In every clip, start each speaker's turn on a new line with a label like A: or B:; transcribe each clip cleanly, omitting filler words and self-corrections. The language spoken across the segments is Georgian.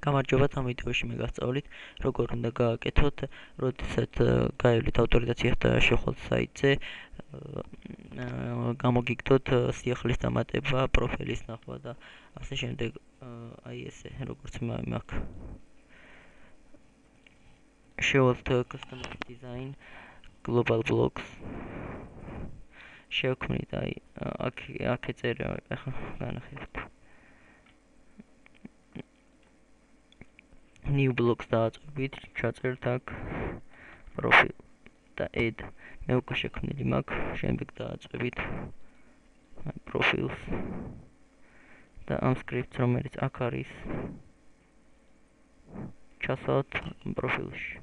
A: გამარჯობა, ამ ვიდეოში მე გასწავლით, როგორ უნდა გააკეთოთ, როდესაც გაევლით ავტორიზაციას და შევხვალთ საიტზე, გამოგიგდოთ სიახლის დამატება, პროფილის ნახვა და ასე შემდეგ, აი ესე, როგორც მაქვს. შევვალთ customer design, global blocks. შევქმნით, აი, აქ ეწერა, ახლა განახილეთ. New blocks დააწვევით, ჩაწერთ აქ profile და add. მე უკვე შექმნილი მაქვს, შემდეგ დააწვევით profiles და ამ scripts, რომელიც აქ არის, ჩასავთ პროფილში.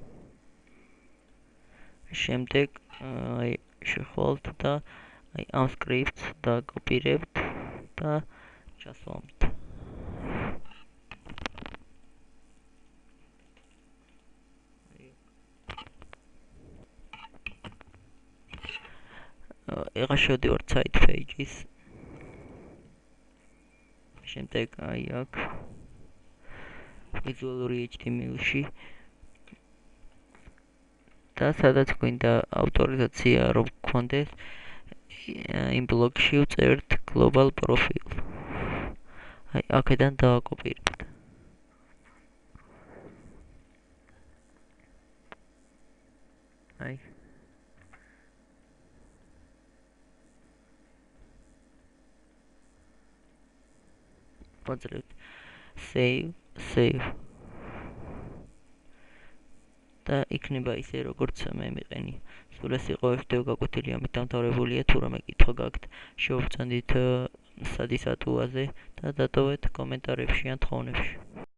A: შემდეგ აი შეხვალთ და აი ამ scripts დაკოპირებთ და ჩასვამთ. ეხლა შევდივართ site pages. შემდეგ აი აქ ვიზუალური HTML-ში და სადაც გვინდა ავტორიზაცია რომ გქონდეს, იმ ბლოკში ვწერთ global profile. აი აქედან დავაკოპირებთ. აი ვაძლევთ save და იქნება ისე როგორც მე მიყენი. სულ ეს იყო ვიდეო გაკვეთილი, ამით დამთავრებულია. თუ რამე კითხვა გაქვთ, შევბრძანდით სად ისატუაზე და დატოვეთ კომენტარებში ან თხოვნებში.